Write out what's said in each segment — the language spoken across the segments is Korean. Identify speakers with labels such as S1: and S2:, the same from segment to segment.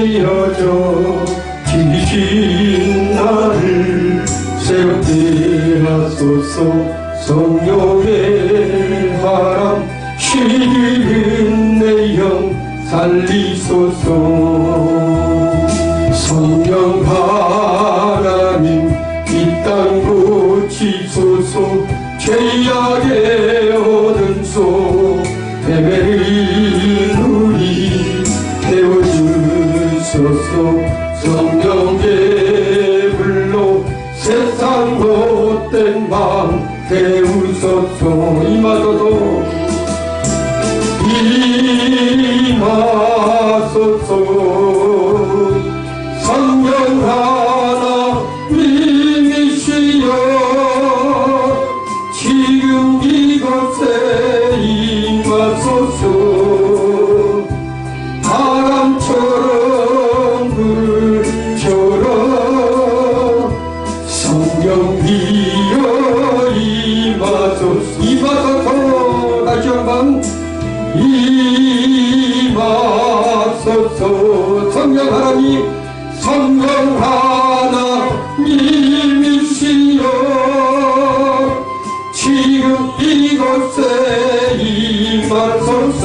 S1: 되어져 지신 나를 새롭게 하소서. 성령의 바람 시리는 내 영 살리소서. 성령 하나님 이 땅 고치소서. 죄악의 어둠 속 패배를 우리 태워주소서. 성령의 불로 세상 못된 맘 태우소서. 임하소서. 임하소서. 성령 하나님이시여 지금 이곳에 임하소서. 바람처럼 불처럼 성령 위여 임하소서. 임하소서. 다시 한번 임하소서. 성령 하나님 성령 하나님이시여 지금 이곳에 임하소서.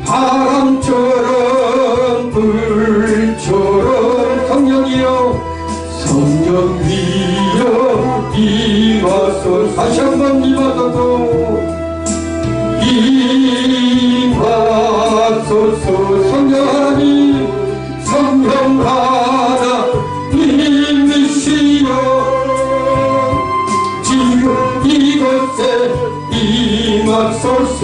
S1: 바람처럼 불처럼 성령이여 성령 위여 임하소서. 다시 한번 임하소서. 임하소서. 성령 하나님 성령 하나님이시여 지금 이곳에 임하소서.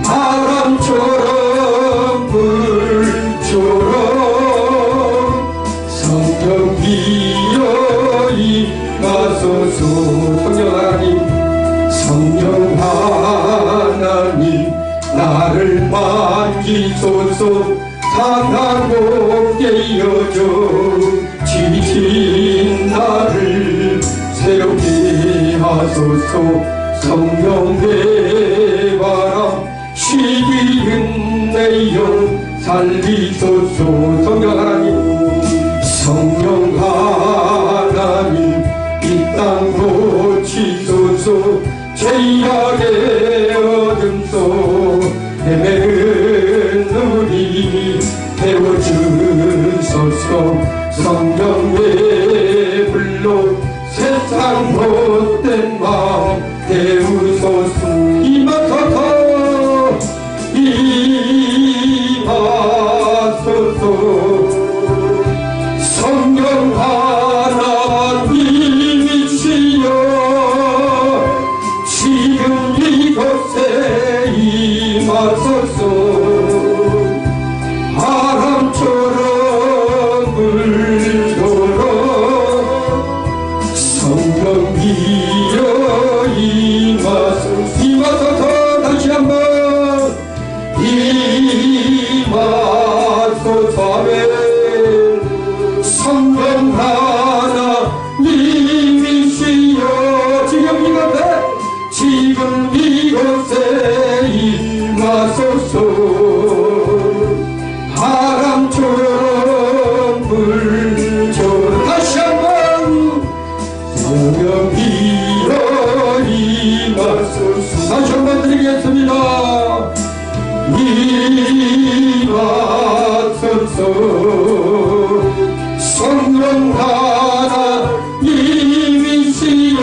S1: 바람처럼 불처럼 성령 위여 임하소서. 성령 하나님 나를 만지소서. 상하고 깨어져 지친 나를 새롭게 하소서. 성령의 바람 시기는 내 영 살리소서. 성령 하나님 성령 하나님 이 땅 고치소서. 죄악의 어둠 속 헤매는 우리 태워주소서. 성령의 불로 세상 못된 맘 태우소서. 임하소서. 임하소서. 성령 하나님이시여 지금 이곳에 임하소서. 바람처럼 불처럼 성령 위여 임하소서. 임하소서. 다시 한번 임하소서. 아멘. 성령 하나님이시여 지금 이곳에 임하소서. 바람처럼 불처럼 다시 한번 성령 위여 임하소서. 다시 한번 드리겠습니다. 임하소서. 성령 하나님이시여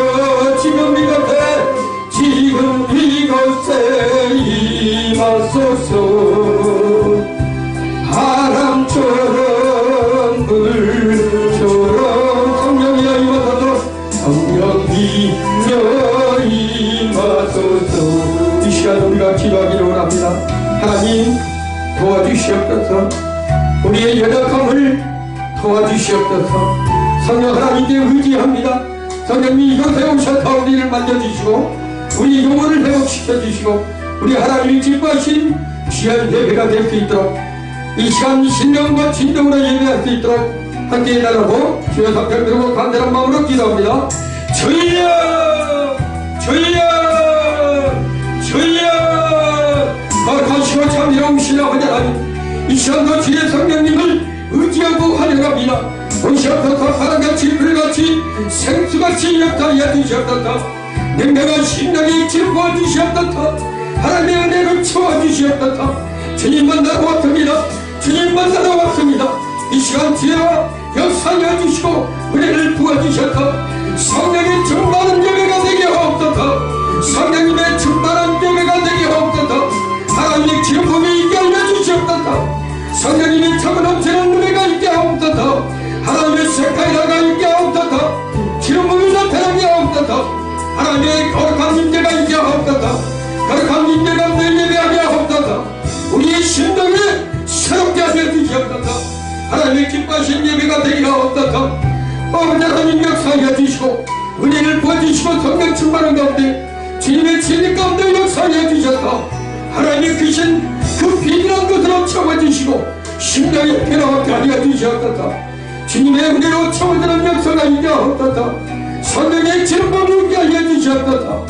S1: 지금 이곳에 임하소서. 바람처럼 불처럼 성령이여 임하소서. 성령이여 임하소서. 이 시간 우리가 기도하기를 원합니다. 하나님 도와주시옵소서. 우리의 연약함을 도와주시옵소서. 성령 하나님께 의지합니다. 성령님이 이곳에 오셔서 우리를 만져주시고 우리 영혼을 회복시켜주시고 우리 하나님이 기뻐하신 귀한 예배가 될 수 있도록 이 시간 신령과 진정으로 예배할 수 있도록 함께 해달라고 주여 성령 들고 간절한 마음으로 기도합니다. 주여 주여 주여 거룩하신 살아계시고 참이로우시나 하나님, 이 시간도 주의 성령님을 의지하고 환영합니다. 오시옵소서. 바람같이 불같이 생수같이 역사하여 주시옵소서. 냉랭한 심령이 기름 부어주시옵소서. 하나님의 은혜를 채워주시옵소서. 주님 만나러 왔습니다. 주님 만나러 왔습니다. 이 시간 주여 역사하여 주시고 은혜를 부어주셔서 성령의 충만한 예배가 되게 하옵소서. 성령님의 충만한 예배가 되게 하옵소서. 하나님의 기름 부음이 있게 하여 주시옵소서. 성령님의 차고 넘치는 은혜가 있게 하옵소서. 하나님의 세카이라가 있게 하옵소서. 기름 부음이 나타나게 하옵소서. 하나님의 거룩한 임재가 있게 하옵소서. 거룩한 임재가 내 예배하게 하옵소서. 우리의 심령을 새롭게 하여 주시옵소서. 하나님의 기뻐하신 예배가 되게 하옵소서. 아버지 하나님 역사하여 주시고 은혜를 부어주시고 성령 충만한 가운데 주님의 진리 가운데 역사하여 주셔서 하나님의 크신 그 비밀한 것으로 채워주시고 심령의 변화하게 하여 주시옵소서. 주님의 은혜로 채워드는 역사가 있게 하옵소서. 성령의 지름범이 있게 하여 주시옵소서.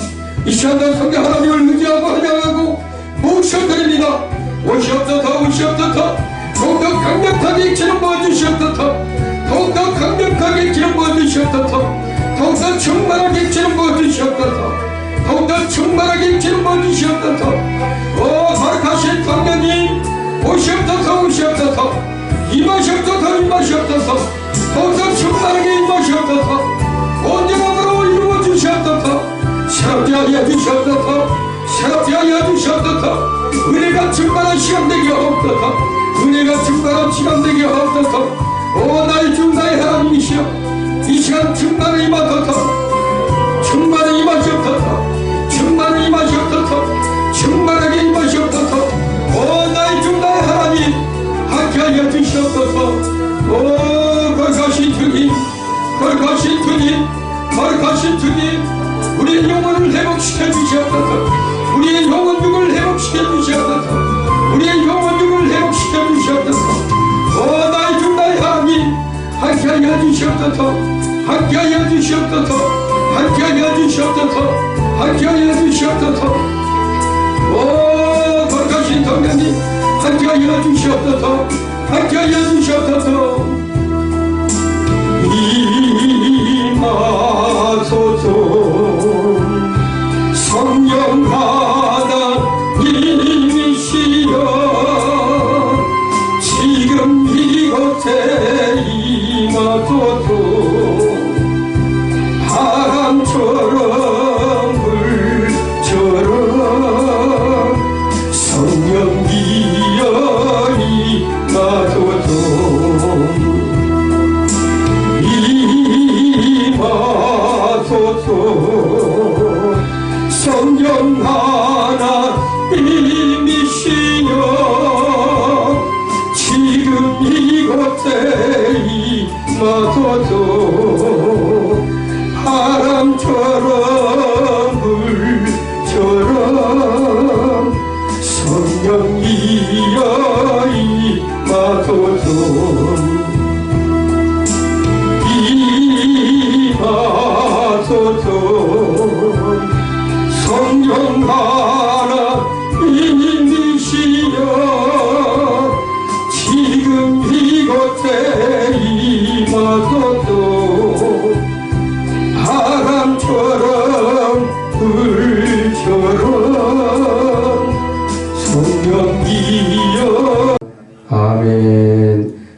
S1: 이 시간도 성령 하나님을 의지하고 환영하고 모셔드립니다. 오시옵소서. 오시옵소서. 더욱더 강력하게 기름 부어주시옵소서. 더욱더 강력하게 기름 부어주시옵소서. 더욱더 충만하게 기름 부어주시옵소서. 더욱더 충만하게 기름 부어주시옵소서. 오 거룩하신 성령님 오시옵소서. 오시옵소서. 임하시옵소서. 임하시옵소서. 더욱더 충만하게 임하시옵소서. 온 영광으로 이루어주시옵소서. 새롭게 하여 주시옵소서. 새롭게 하여 주시옵소서. 은혜가 충만한 시간 되게 하옵소서. 은혜가 충만한 시간 되게 하옵소서. 오 나의 주 나의 하나님이시여 이 시간 충만히 임하소서. 충만히 임하시옵소서. 충만히 임하시옵소서. 충만하게 임하시옵소서. 오 나의 주 나의 하나님 함께하여 주시옵소서. 오 거룩하신 주님 거룩하신 주님 거룩하신 주님 우리의 영혼을 회복시켜 주시옵소서. 우리의 영혼육을 회복시켜 주시옵소서. 우리의 영혼육을 회복시켜 주시옵소서. 오 나의 주 나의 하나님 함께하여 주시옵소서. 함께하여 주시옵소서. 함께하여 주시옵소서. 함께하여 주시옵소서. 오 거룩하신 성령님 함께하여 주시옵소서. 함께하여 주시옵소서. 임하소서. 성령 하나님이시여 지금 이곳에 임하소서. 바람처럼 불처럼 성령이여 임하소서. 임하소서. 성령 하나님이시여 지금 이곳에 임하소서. 바람처럼 불처럼 성령이여 임하소서. 임하소서. 성령 하나님이시여 지금 이곳에 임하소서. 바람처럼 불처럼 성령이여. 아멘.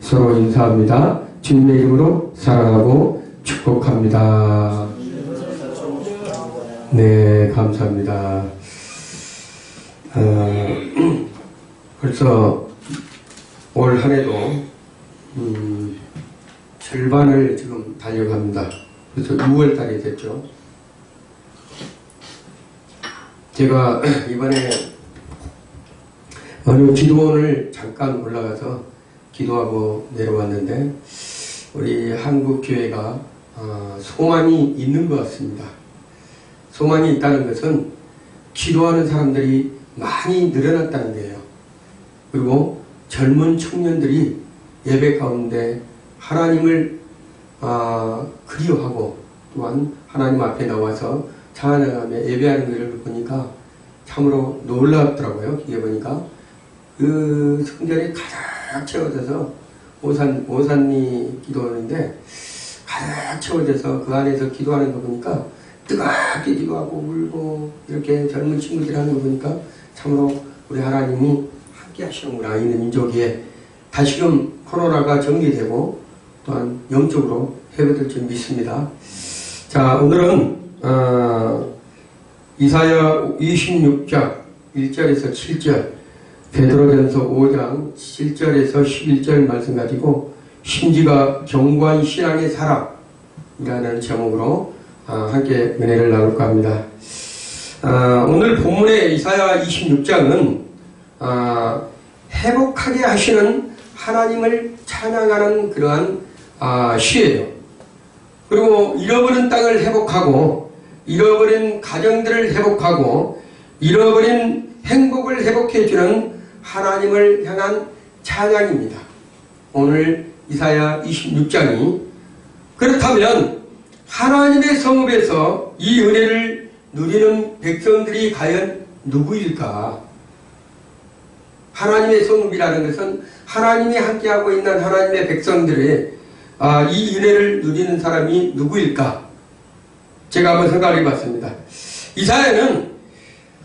S1: 서로 인사합니다. 주님의 이름으로 사랑하고 축복합니다. 네, 감사합니다. 벌써 올 한해도 절반을 지금 달려갑니다. 그래서 6월달이 됐죠. 제가 이번에 어느 기도원을 잠깐 올라가서 기도하고 내려왔는데 우리 한국교회가 소망이 있는 것 같습니다. 소망이 있다는 것은 기도하는 사람들이 많이 늘어났다는 거예요. 그리고 젊은 청년들이 예배 가운데 하나님을 그리워하고 또한 하나님 앞에 나와서 찬양하며 예배하는 것을 보니까 참으로 놀랍더라고요. 이게 보니까 그 성전이 가득 채워져서 오산리 기도하는데 가득 채워져서 그 안에서 기도하는 거 보니까 뜨겁게 기도하고 울고 이렇게 젊은 친구들이 하는 거 보니까 참으로 우리 하나님이 함께 하시는구나. 있는 민족에 다시금 코로나가 정리되고 또한 영적으로 회복될 줄 믿습니다. 자, 오늘은 이사야 26장 1절에서 7절, 베드로전서 5장 7절에서 11절 말씀 가지고 심지가 견고한 신앙의 사람이라는 제목으로 함께 은혜를 나눌까 합니다. 오늘 본문의 이사야 26장은 회복하게 하시는 하나님을 찬양하는 그러한 시예요. 그리고 잃어버린 땅을 회복하고 잃어버린 가정들을 회복하고 잃어버린 행복을 회복해주는 하나님을 향한 찬양입니다. 오늘 이사야 26장이 그렇다면 하나님의 성읍에서 이 은혜를 누리는 백성들이 과연 누구일까? 하나님의 성읍이라는 것은 하나님이 함께하고 있는 하나님의 백성들의 이 은혜를 누리는 사람이 누구일까? 제가 한번 생각해 봤습니다. 이사야는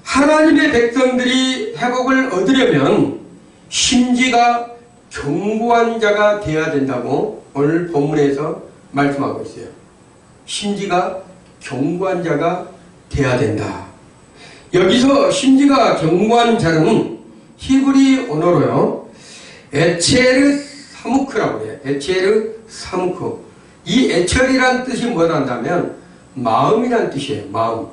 S1: 하나님의 백성들이 회복을 얻으려면 심지가 견고한 자가 되어야 된다고 오늘 본문에서 말씀하고 있어요. 심지가 견고한 자가 되어야 된다. 여기서 심지가 견고한 자는 히브리 언어로요, 에체르 사무크라고 해요. 에체르 사무크. 이 에체르란 뜻이 뭐란다면 마음이란 뜻이에요. 마음.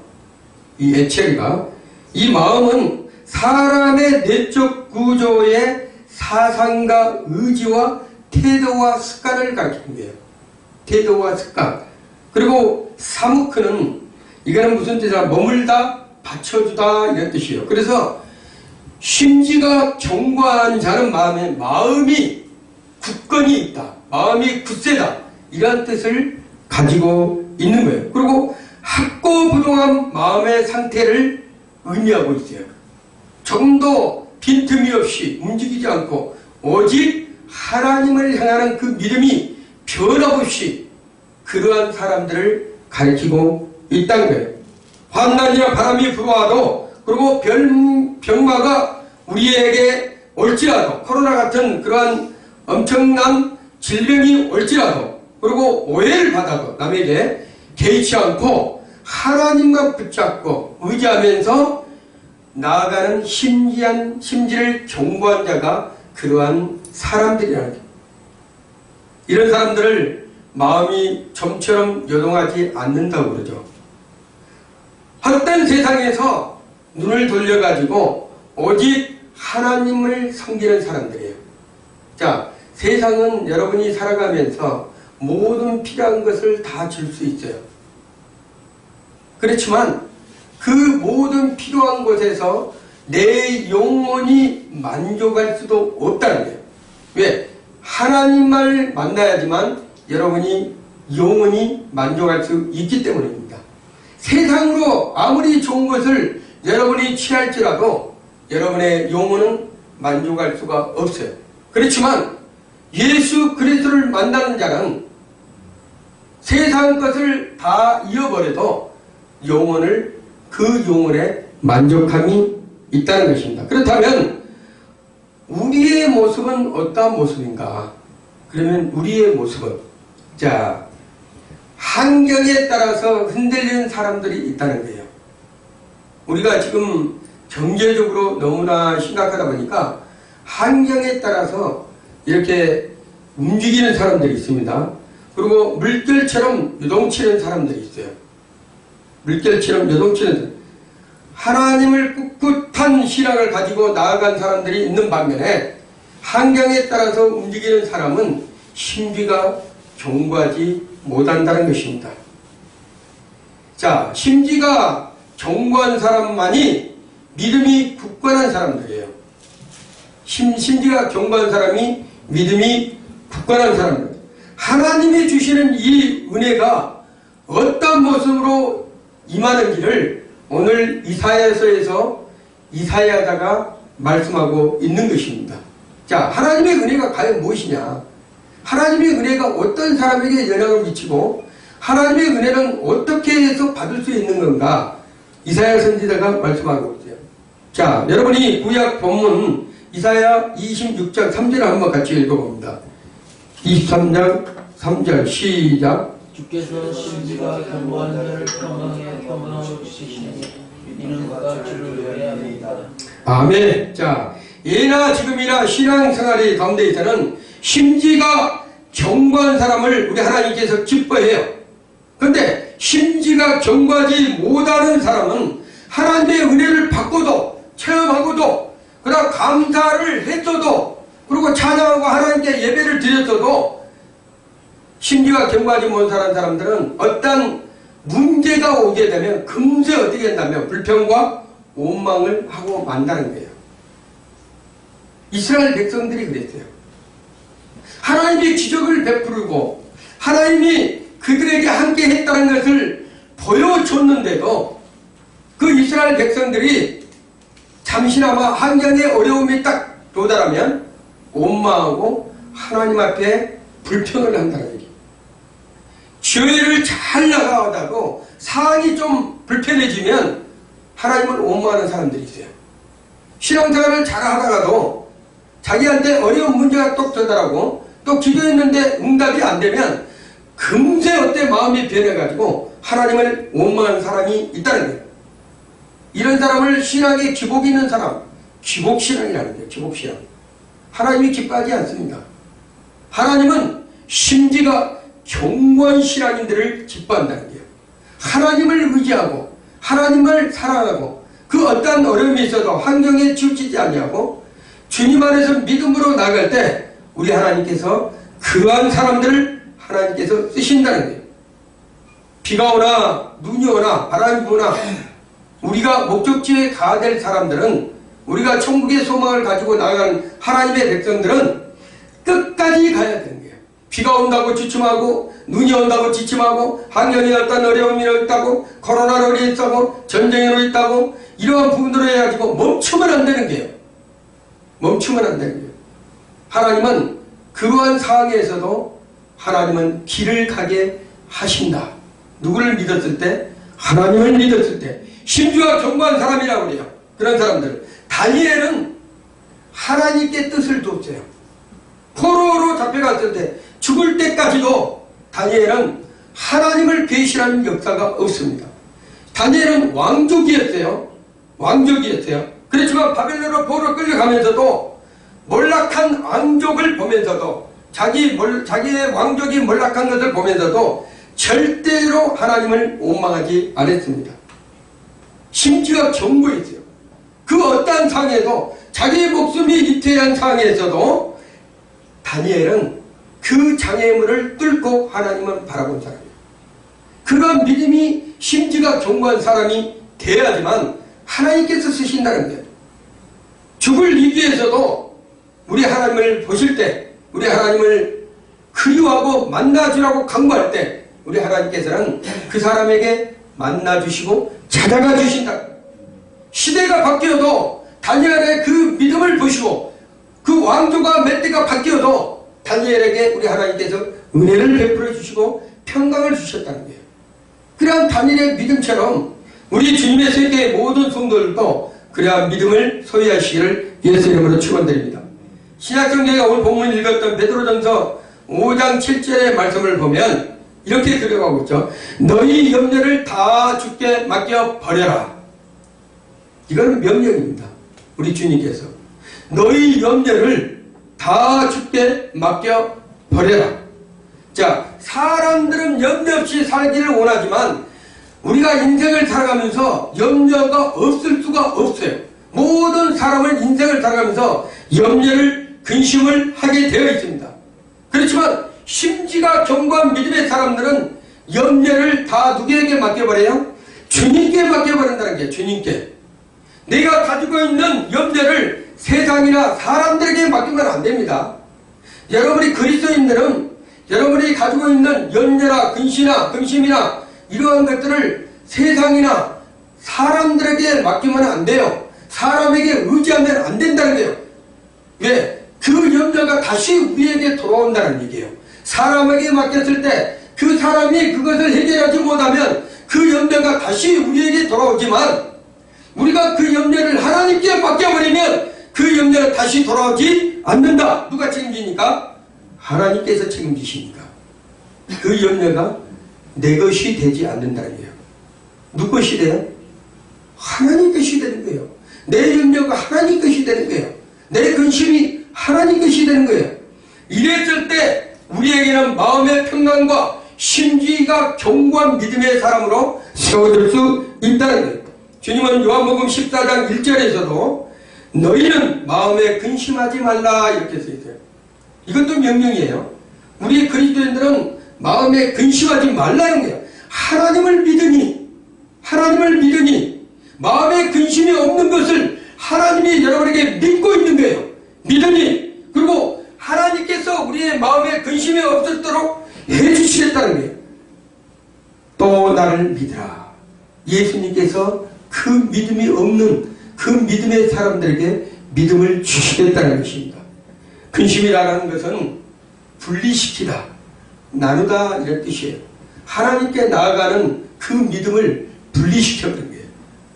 S1: 이 에체르가, 이 마음은 사람의 내적 구조의 사상과 의지와 태도와 습관을 가리키는 거예요. 태도와 습관. 그리고 사무크는 이거는 무슨 뜻이야? 머물다, 받쳐주다 이런 뜻이에요. 그래서 심지가 견고한 자는 마음이 굳건히 있다. 마음이 굳세다. 이런 뜻을 가지고 있는 거예요. 그리고 학고부동한 마음의 상태를 의미하고 있어요. 조금도 빈틈이 없이 움직이지 않고 오직 하나님을 향하는 그 믿음이 변함없이 그러한 사람들을 가리키고 있다는 거예요. 환난이나 바람이 불어와도, 그리고 병마가 우리에게 올지라도, 코로나 같은 그러한 엄청난 질병이 올지라도, 그리고 오해를 받아도 남에게 개의치 않고 하나님과 붙잡고 의지하면서 나아가는 심지를 견고한 자가 그러한 사람들이라는 거예요. 이런 사람들을 마음이 좀처럼 요동하지 않는다고 그러죠. 헛된 세상에서 눈을 돌려가지고 오직 하나님을 섬기는 사람들이에요. 자, 세상은 여러분이 살아가면서 모든 필요한 것을 다 줄 수 있어요. 그렇지만 그 모든 필요한 곳에서 내 영혼이 만족할 수도 없다는 거예요. 왜? 하나님을 만나야지만 여러분이 영혼이 만족할 수 있기 때문입니다. 세상으로 아무리 좋은 것을 여러분이 취할지라도 여러분의 영혼은 만족할 수가 없어요. 그렇지만 예수 그리스도를 만나는 자는 세상 것을 다 잃어버려도 그 영혼에 만족함이 있다는 것입니다. 그렇다면 우리의 모습은 어떠한 모습인가? 그러면 우리의 모습은, 자, 환경에 따라서 흔들리는 사람들이 있다는 거예요. 우리가 지금 경제적으로 너무나 심각하다 보니까 환경에 따라서 이렇게 움직이는 사람들이 있습니다. 그리고 물결처럼 요동치는 사람들이 있어요. 물결처럼 요동치는, 하나님을 꿋꿋한 신앙을 가지고 나아간 사람들이 있는 반면에 환경에 따라서 움직이는 사람은 심지가 견고하지 못한다는 것입니다. 자, 심지가 견고한 사람만이 믿음이 굳건한 사람들이에요. 심지가 견고한 사람이 믿음이 굳건한 사람들. 하나님이 주시는 이 은혜가 어떤 모습으로 임하는지를 오늘 이사야서에서 이사야자가 말씀하고 있는 것입니다. 자, 하나님의 은혜가 과연 무엇이냐? 하나님의 은혜가 어떤 사람에게 영향을 미치고 하나님의 은혜는 어떻게 해서 받을 수 있는 건가? 이사야 선지자가 말씀하고 있어요. 자, 여러분이 구약 본문 이사야 26장 3절을 한번 같이 읽어봅니다. 23장 3절 시작.
S2: 주께서 심지가 견고한 자를 평강에 평강으로 지시시니 이는 그가 주를 의뢰합니다.
S1: 아멘. 자, 예나 지금이나 신앙생활의 가운데에서는 심지가 견고한 사람을 우리 하나님께서 기뻐해요. 그런데 심지가 견고하지 못하는 사람은 하나님의 은혜를 받고도 체험하고도 그다음 감사를 했어도 그리고 찬양하고 하나님께 예배를 드렸어도 심지가 견고하지 못한 사람들은 어떤 문제가 오게 되면 금세 어떻게 된다면 불평과 원망을 하고 만다는 거예요. 이스라엘 백성들이 그랬어요. 하나님이 기적을 베푸고 하나님이 그들에게 함께 했다는 것을 보여줬는데도 그 이스라엘 백성들이 잠시나마 환경의 어려움이 딱 도달하면 원망하고 하나님 앞에 불평을 한다는 얘기예요. 교회를 잘 나가다도 상황이 좀 불편해지면 하나님을 원망하는 사람들이 있어요. 신앙생활을 잘 하다가도 자기한테 어려운 문제가 똑 터다라고 또 기도했는데 응답이 안 되면 금세 어때 마음이 변해가지고 하나님을 원망하는 사람이 있다는 거예요. 이런 사람을 신앙에 기복이 있는 사람, 기복신앙이라는 거예요. 기복신앙. 하나님이 기뻐하지 않습니다. 하나님은 심지가 견고한 신앙인들을 기뻐한다는 거예요. 하나님을 의지하고 하나님을 사랑하고 그 어떠한 어려움이 있어도 환경에 치우치지 아니하고 주님 안에서 믿음으로 나갈 때 우리 하나님께서 그러한 사람들을 하나님께서 쓰신다는 거예요. 비가 오나 눈이 오나 바람이 부나 우리가 목적지에 가야 될 사람들은 우리가 천국의 소망을 가지고 나가는 하나님의 백성들은 끝까지 가야 되는 거예요. 비가 온다고 지침하고 눈이 온다고 지침하고 환경에 어떤 어려움이 있다고 코로나로 있다고 전쟁으로 있다고 이러한 부분으로 해가지고 멈추면 안 되는 거예요. 멈추면 안 되는 거예요. 하나님은 그러한 상황에서도 하나님은 길을 가게 하신다. 누구를 믿었을 때? 하나님을 믿었을 때. 심지어 견고한 사람이라고 그래요. 그런 사람들. 다니엘은 하나님께 뜻을 뒀어요. 포로로 잡혀갔을 때 죽을 때까지도 다니엘은 하나님을 배신하는 역사가 없습니다. 다니엘은 왕족이었어요. 왕족이었어요. 그렇지만 바벨론으로 포로로 끌려가면서도 몰락한 왕족을 보면서도 자기의 왕족이 몰락한 것을 보면서도 절대로 하나님을 원망하지 않았습니다. 심지어 견고했어요. 그 어떠한 상황에도 자기의 목숨이 위태한 상황에서도 다니엘은 그 장애물을 뚫고 하나님을 바라본 사람이에요. 그런 믿음이 심지가 견고한 사람이 돼야지만 하나님께서 쓰신다는 거예요. 죽을 위기에서도 우리 하나님을 보실 때 우리 하나님을 그리워하고 만나주라고 간구할 때 우리 하나님께서는 그 사람에게 만나주시고 찾아가 주신다. 시대가 바뀌어도 다니엘의 그 믿음을 보시고 그 왕조가 몇 대가 바뀌어도 다니엘에게 우리 하나님께서 은혜를 베풀어 주시고 평강을 주셨다는 거예요. 그러한 다니엘의 믿음처럼 우리 주님의 세계의 모든 성도들도 그러한 믿음을 소유하시기를 예수 이름으로 축원드립니다. 신약성경에 오늘 본문 읽었던 베드로전서 5장 7절의 말씀을 보면 이렇게 들어가고 있죠. 너희 염려를 다 주께 맡겨버려라. 이건 명령입니다. 우리 주님께서 너희 염려를 다 주께 맡겨버려라. 자, 사람들은 염려 없이 살기를 원하지만 우리가 인생을 살아가면서 염려가 없을 수가 없어요. 모든 사람은 인생을 살아가면서 염려를 근심을 하게 되어 있습니다. 그렇지만 심지가 견고한 믿음의 사람들은 염려를 다 누구에게 맡겨버려요? 주님께 맡겨버린다는 게 주님께. 내가 가지고 있는 염려를 세상이나 사람들에게 맡기면 안 됩니다. 여러분이 그리스도인들은 여러분이 가지고 있는 염려나 근심이나 이러한 것들을 세상이나 사람들에게 맡기면 안 돼요. 사람에게 의지하면 안 된다는 거예요. 왜? 그 염려가 다시 우리에게 돌아온다는 얘기예요. 사람에게 맡겼을 때 그 사람이 그것을 해결하지 못하면 그 염려가 다시 우리에게 돌아오지만 우리가 그 염려를 하나님께 맡겨버리면 그 염려가 다시 돌아오지 않는다. 누가 책임지니까? 하나님께서 책임지시니까. 그 염려가 내 것이 되지 않는다는 거예요. 누구 것이 돼요? 하나님 것이 되는 거예요. 내 염려가 하나님 것이 되는 거예요. 내 근심이 하나님 것이 되는 거예요. 이랬을 때 우리에게는 마음의 평강과 심지가 견고한 믿음의 사람으로 세워질 수 있다는 거예요. 주님은 요한복음 14장 1절에서도 너희는 마음에 근심하지 말라 이렇게 써있어요. 이것도 명령이에요. 우리 그리스도인들은 마음에 근심하지 말라는 거예요. 하나님을 믿으니 마음에 근심이 없는 것을 하나님이 여러분에게 믿고 있는 거예요. 믿으니, 그리고 하나님께서 우리의 마음에 근심이 없었도록 해주시겠다는 거예요. 또 나를 믿으라. 예수님께서 그 믿음이 없는 그 믿음의 사람들에게 믿음을 주시겠다는 것입니다. 근심이라는 것은 분리시키다, 나누다 이런 뜻이에요. 하나님께 나아가는 그 믿음을 분리시켰던 거예요.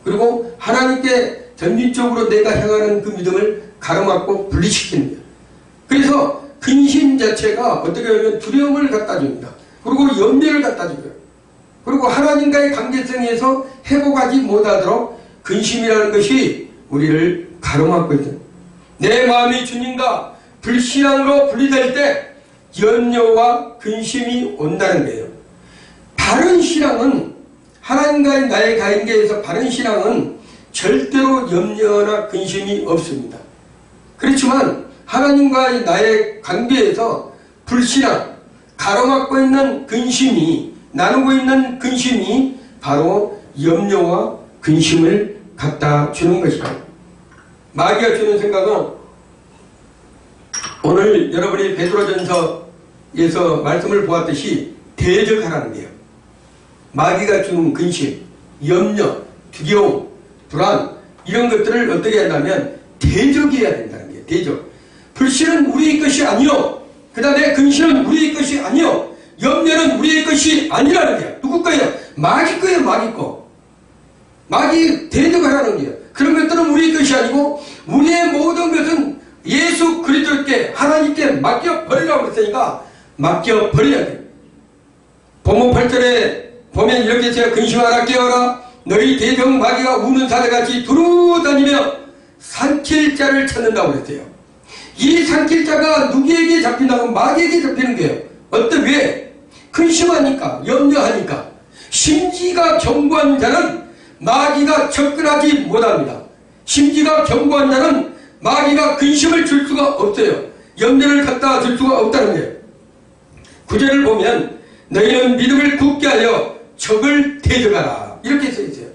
S1: 그리고 하나님께 전진적으로 내가 향하는 그 믿음을 가로막고 분리시키는 거예요. 그래서 근심 자체가 어떻게 보면 두려움을 갖다 줍니다. 그리고 염려를 갖다 줘요. 그리고 하나님과의 관계성에서 회복하지 못하도록 근심이라는 것이 우리를 가로막고 있는, 내 마음이 주님과 불신앙으로 분리될 때 염려와 근심이 온다는 거예요. 바른 신앙은, 하나님과의 나의 관계에서 바른 신앙은 절대로 염려나 근심이 없습니다. 그렇지만 하나님과의 나의 관계에서 불신앙, 가로막고 있는 근심이, 나누고 있는 근심이 바로 염려와 근심을 갖다 주는 것이다. 마귀가 주는 생각은 오늘 여러분이 베드로전서에서 말씀을 보았듯이 대적하라는 거예요. 마귀가 주는 근심, 염려, 두려움, 불안 이런 것들을 어떻게 한다면 대적해야 된다는 거예요. 대적. 불신은 우리의 것이 아니요, 그 다음에 근심은 우리의 것이 아니요, 염려는 우리의 것이 아니라는 거예요. 누구 거예요? 마귀 거예요. 마귀 거. 마귀 대적하라는 거예요. 그런 것들은 우리의 것이 아니고 우리의 모든 것은 예수 그리스도께, 하나님께 맡겨버리라고 했으니까 맡겨버려야 돼요. 본문 8절에 보면 이렇게 해서 근심하라 깨어라 너희 대적 마귀가 우는 사자같이 두루 다니며 삼킬 자를 찾는다고 그랬어요. 이 삼킬 자가 누구에게 잡힌다고? 마귀에게 잡히는 거예요. 왜? 근심하니까, 염려하니까. 심지가 견고한 자는 마귀가 접근하지 못합니다. 심지가 견고한 자는 마귀가 근심을 줄 수가 없어요. 염려를 갖다 줄 수가 없다는 거예요. 9절을 보면 너희는 믿음을 굳게 하여 적을 대적하라 이렇게 써있어요.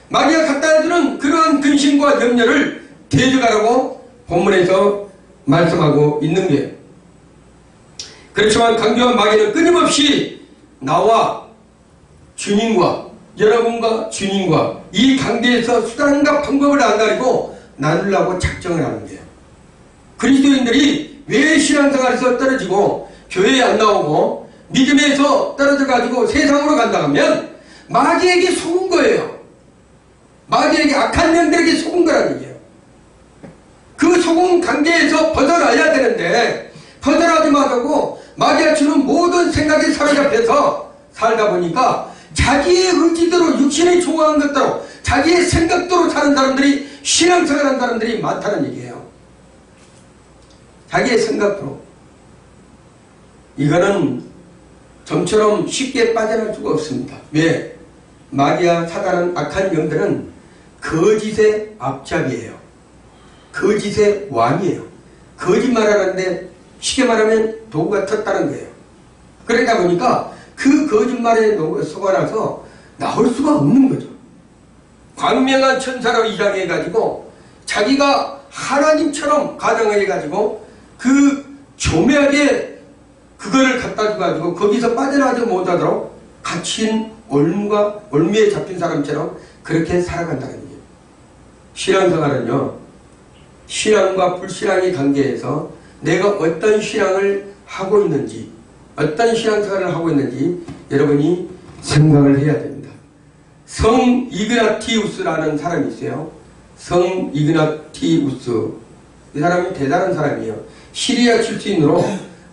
S1: 마귀가 갖다 주는 그러한 근심과 염려를 대적하라고 본문에서 말씀하고 있는 거예요. 그렇지만 강조한 마귀는 끊임없이 나와 주님과, 여러분과 주님과 이 관계에서 수단과 방법을 안 가리고 나누려고 작정을 하는 거예요. 그리스도인들이 왜 신앙생활에서 떨어지고 교회에 안 나오고 믿음에서 떨어져가지고 세상으로 간다 하면 마귀에게 속은 거예요. 마귀에게, 악한 영들에게 속은 거라는 얘기예요. 그 속은 관계에서 벗어나야 되는데 벗어나지 못하고 마귀가 주는 모든 생각에 사로잡혀서 살다 보니까 자기의 의지대로, 육신이 좋아하는 것대로, 자기의 생각대로 사는 사람들이, 신앙생활하는 사람들이 많다는 얘기예요. 자기의 생각대로. 이거는 좀처럼 쉽게 빠져날 수가 없습니다. 왜? 마귀와 사단은, 악한 영들은 거짓의 앞잡이에요. 거짓의 왕이에요. 거짓말하는데 쉽게 말하면 도구가 텄다는 거예요. 그러다 보니까 그 거짓말에 속아나서 나올 수가 없는 거죠. 광명한 천사로 이장해가지고 자기가 하나님처럼 가정해가지고 그 조매하게 그거를 갖다 줘가지고 거기서 빠져나가지 못하도록 갇힌 올무에 잡힌 사람처럼 그렇게 살아간다는 거예요. 신앙생활은요, 신앙과 불신앙의 관계에서 내가 어떤 신앙을 하고 있는지, 어떤 신앙생활을 하고 있는지 여러분이 생각을 해야 됩니다. 성 이그나티우스라는 사람이 있어요. 성 이그나티우스. 이 사람이 대단한 사람이에요. 시리아 출신으로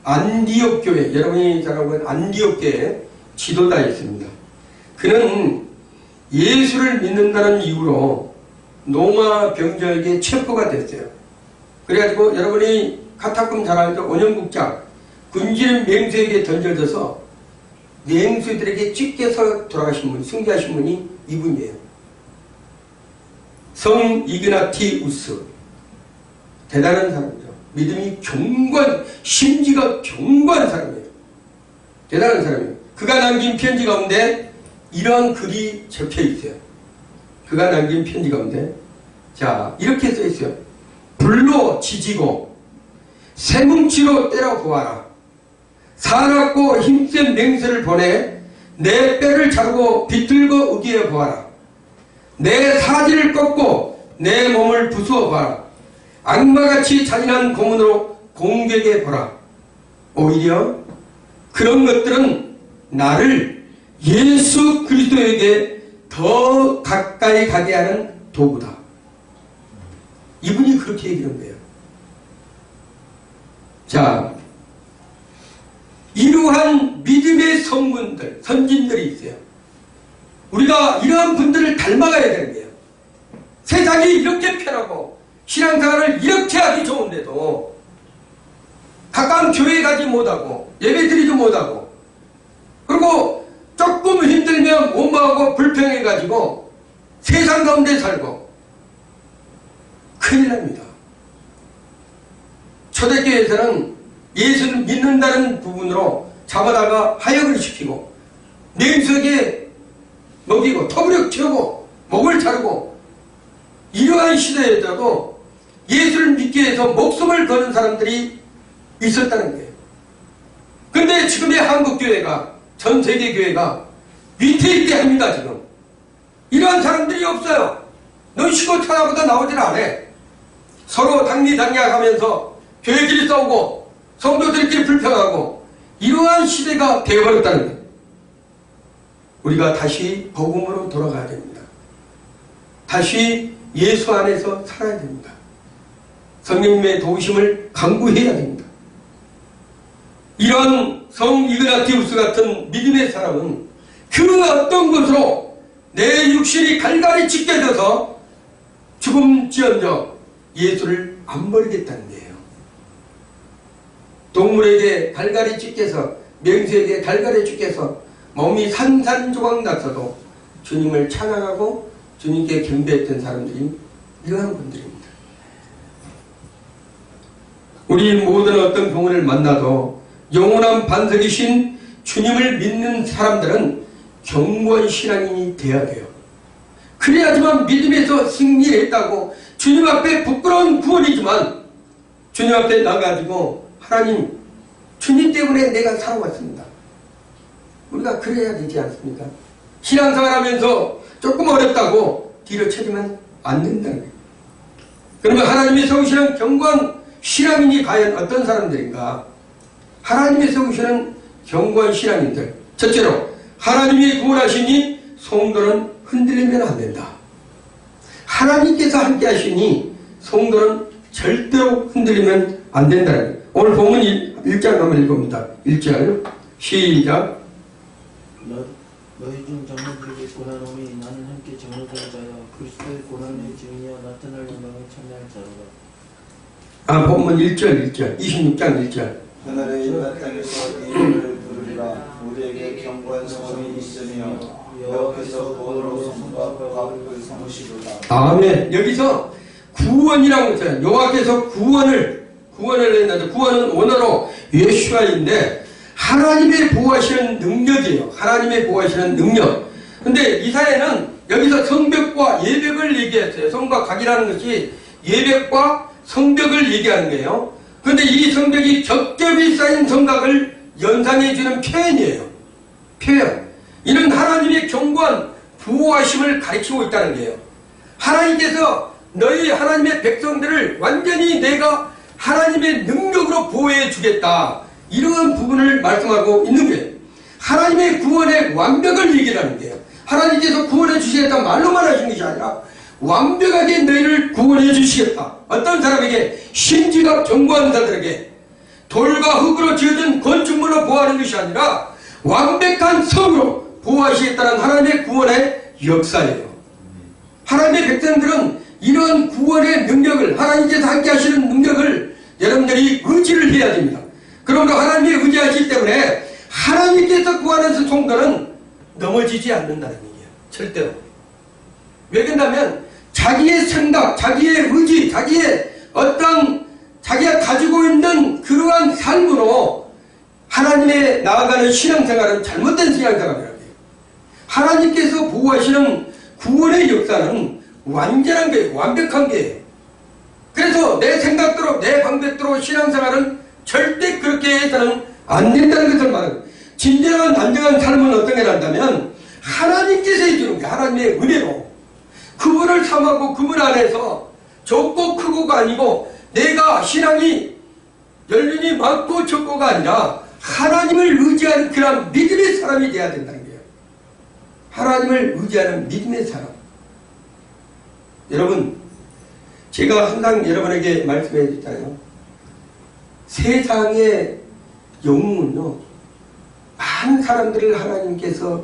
S1: 안디옥 교회, 여러분이 잘 알고 있는 안디옥 교회 지도자였습니다. 그는 예수를 믿는다는 이유로 로마 병정에게 체포가 됐어요. 그래가지고 여러분이 카타콤 잘 알죠? 원형국장 군진 맹수에게 던져져서 맹수들에게 찢겨서 돌아가신 분, 승리하신 분이 이분이에요. 성 이그나티우스. 대단한 사람이죠. 믿음이 견고한, 심지가 견고한 사람이에요. 대단한 사람이에요. 그가 남긴 편지 가운데 이런 글이 적혀 있어요. 그가 남긴 편지 가운데 자, 이렇게 써 있어요. 불로 지지고 새뭉치로 때려 보아라. 사납고 힘센 맹세를 보내 내 뼈를 자르고 비틀고 으기어 보아라. 내 사지를 꺾고 내 몸을 부수어 봐라. 악마같이 잔인한 고문으로 공격해 보라. 오히려 그런 것들은 나를 예수 그리스도에게 더 가까이 가게 하는 도구다. 이분이 그렇게 얘기하는 거예요. 자, 이러한 믿음의 성군들, 선진들이 있어요. 우리가 이러한 분들을 닮아가야 되는 거예요. 세상이 이렇게 편하고 신앙생활을 이렇게 하기 좋은데도 가까운 교회 가지 못하고 예배 드리지 못하고 그리고 조금 힘들면 원망하고 불평해가지고 세상 가운데 살고 큰일 납니다. 초대교회에서는 예수를 믿는다는 부분으로 잡아다가 하역을 시키고 맹수에게 먹이고 터부력 치우고 목을 자르고 이러한 시대에서도 예수를 믿기 위해서 목숨을 거는 사람들이 있었다는 거예요. 근데 지금의 한국교회가 전 세계 교회가 위태있게 합니다. 지금 이러한 사람들이 없어요. 넌 시골 찾아보다 나오질 않아. 서로 당리당략하면서 교회끼리 싸우고 성도들끼리 불평하고 이러한 시대가 되어버렸다는 거예요. 우리가 다시 복음으로 돌아가야 됩니다. 다시 예수 안에서 살아야 됩니다. 성령님의 도우심을 간구해야 됩니다. 이런 성 이그나티우스 같은 믿음의 사람은 그 어떤 것으로 내 육신이 갈갈이 찢겨져서 죽음지언정 예수를 안 버리겠다는 거예요. 동물에게 갈갈이 찢겨서 맹수에게 갈갈이 찢겨서 몸이 산산조각 났어도 주님을 찬양하고 주님께 경배했던 사람들이 이러한 분들입니다. 우리 모든 어떤 경우를 만나도 영원한 반석이신 주님을 믿는 사람들은 견고한 신앙인이 되어야 돼요. 그래야지만 믿음에서 승리했다고 주님 앞에 부끄러운 구원이지만 주님 앞에 나가지고 하나님 주님 때문에 내가 살아왔습니다. 우리가 그래야 되지 않습니까? 신앙생활하면서 조금 어렵다고 뒤로 쳐지면 안 된다는 거예요. 그러면 하나님이 세우시는 견고한 신앙인이 과연 어떤 사람들인가? 하나님이 세우시는 견고한 신앙인들. 첫째로 하나님이 구원하시니 성도는 흔들리면 안 된다. 하나님께서 함께 하시니 성도는 절대로 흔들리면 안 된다는 거예요. 오늘 본문 1장 한번 읽어봅니다. 1절 시작.
S2: 너희 중 장로들에게 고난오니 나는 함께 장로된 자야 그리스도의 고난을 증이여 나타날 영광을 참여할 자로다.
S1: 본문 1절 26장 1절.
S3: 그날에 인간 땅에서 이름을 부르리라. 우리에게 견고한 성이 있으며 여호와께서 구원으로 손과 밥을 삼으시도다.
S1: 아멘. 여기서 구원이라고 했잖아요. 여호와께서 구원을 했는데 구원은 원어로 예슈아인데 하나님의 보호하시는 능력이에요. 하나님의 보호하시는 능력. 근데 이사야는 여기서 성벽과 예벽을 얘기했어요. 성과 각이라는 것이 예벽과 성벽을 얘기하는 거예요. 그런데 이 성벽이 겹겹이 쌓인 성곽을 연상해주는 표현이에요. 표현. 이는 하나님의 견고한 보호하심을 가리키고 있다는 거예요. 하나님께서 너희 하나님의 백성들을 완전히 내가 하나님의 능력으로 보호해 주겠다. 이런 부분을 말씀하고 있는 거예요. 하나님의 구원의 완벽을 얘기하는 거예요. 하나님께서 구원해 주시겠다 말로만 하신 것이 아니라 완벽하게 너희를 구원해 주시겠다. 어떤 사람에게 심지가 견고한 자들에게 돌과 흙으로 지어진 건축물로 보호하는 것이 아니라 완벽한 성으로 보호하시겠다는 하나님의 구원의 역사예요. 하나님의 백성들은 이런 구원의 능력을, 하나님께서 함께 하시는 능력을 여러분들이 의지를 해야 됩니다. 그러므로 하나님의 의지하시기 때문에 하나님께서 구하는 성도는 넘어지지 않는다는 얘기예요. 절대로. 왜 그런다면 자기의 생각, 자기의 의지, 자기의 어떤 자기가 가지고 있는 그러한 삶으로 하나님의 나아가는 신앙생활은 잘못된 신앙생활이라고 해요. 하나님께서 보호하시는 구원의 역사는 완전한 거예요. 완벽한 거예요. 그래서 내 생각대로 내 방법대로 신앙생활은 절대 그렇게 해서는 안 된다는 것을 말합니다. 진정한 안정한 삶은 어떤 게 난다면 하나님께서 해주는 게 하나님의 은혜로 그분을 삼하고 그분 안에서 적고 크고가 아니고 내가 신앙이 연륜이 많고 적고가 아니라 하나님을 의지하는 그런 믿음의 사람이 돼야 된다는 거예요. 하나님을 의지하는 믿음의 사람. 여러분, 제가 항상 여러분에게 말씀해 드렸잖아요. 세상의 영웅은요, 많은 사람들을 하나님께서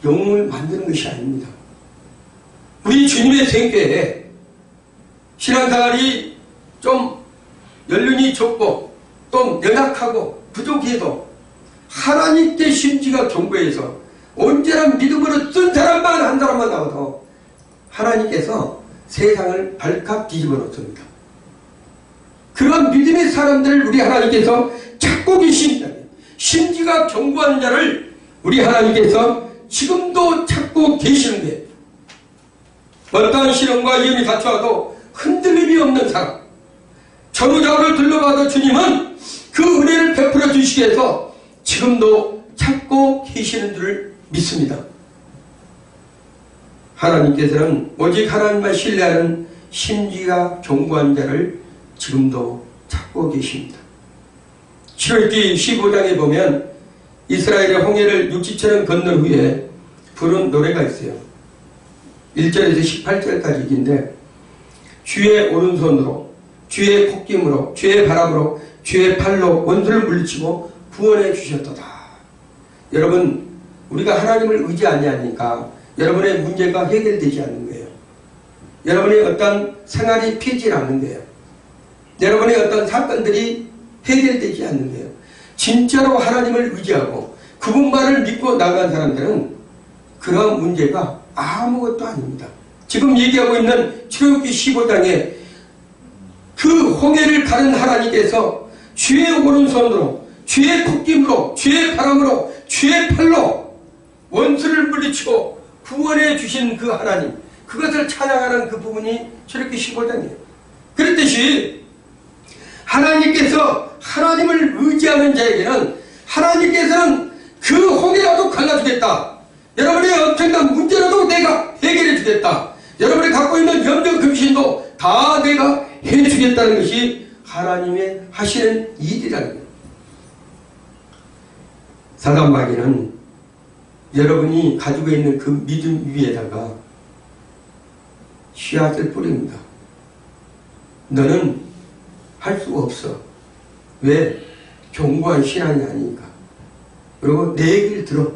S1: 영웅을 만드는 것이 아닙니다. 우리 주님의 생애에 신앙생활이 좀 연륜이 적고 또 연약하고 부족해도 하나님께 심지가 견고해서 언제나 믿음으로 쓴 사람만 한 사람만 나와도 하나님께서 세상을 발칵 뒤집어 놓습니다. 그런 믿음의 사람들을 우리 하나님께서 찾고 계십니다. 심지가 견고한 자를 우리 하나님께서 지금도 찾고 계시는 거예요. 어떠한 시련과 위험이 닥쳐와도 흔들림이 없는 사람, 전후좌우를 둘러봐도 주님은 그 은혜를 베풀어 주시기 위해서 지금도 찾고 계시는 줄 믿습니다. 하나님께서는 오직 하나님만 신뢰하는 심지가 견고한 자를 지금도 찾고 계십니다. 출애굽기 15장에 보면 이스라엘의 홍해를 육지처럼 건넌 후에 부른 노래가 있어요. 1절에서 18절까지 얘기인데, 주의 오른손으로, 주의 콧김으로, 주의 바람으로, 주의 팔로 원수를 물리치고 구원해 주셨도다. 여러분, 우리가 하나님을 의지 아니하니까 여러분의 문제가 해결되지 않는 거예요. 여러분의 어떤 생활이 피해지지 않는 거예요. 여러분의 어떤 사건들이 해결되지 않는 거예요. 진짜로 하나님을 의지하고 그분만을 믿고 나간 사람들은 그런 문제가 아무것도 아닙니다. 지금 얘기하고 있는 출애굽기 15장에 그 홍해를 가른 하나님께서 주의 오른손으로, 주의 콧김으로, 주의 바람으로, 주의 팔로 원수를 물리치고 구원해 주신 그 하나님, 그것을 찬양하는 그 부분이 출애굽기 15장이에요. 그랬듯이 하나님께서 하나님을 의지하는 자에게는 하나님께서는 그 홍해라도 갈라주겠다. 여러분의 엄청난 문제라도 내가 해결해 주겠다. 여러분이 갖고 있는 염려 근심도 다 내가 해주겠다는 것이 하나님의 하시는 일이라는 거예요. 사단 마귀는 여러분이 가지고 있는 그 믿음 위에다가 씨앗을 뿌립니다. 너는 할 수 없어. 왜? 견고한 신앙이 아니니까. 그리고 내 얘기를 들어.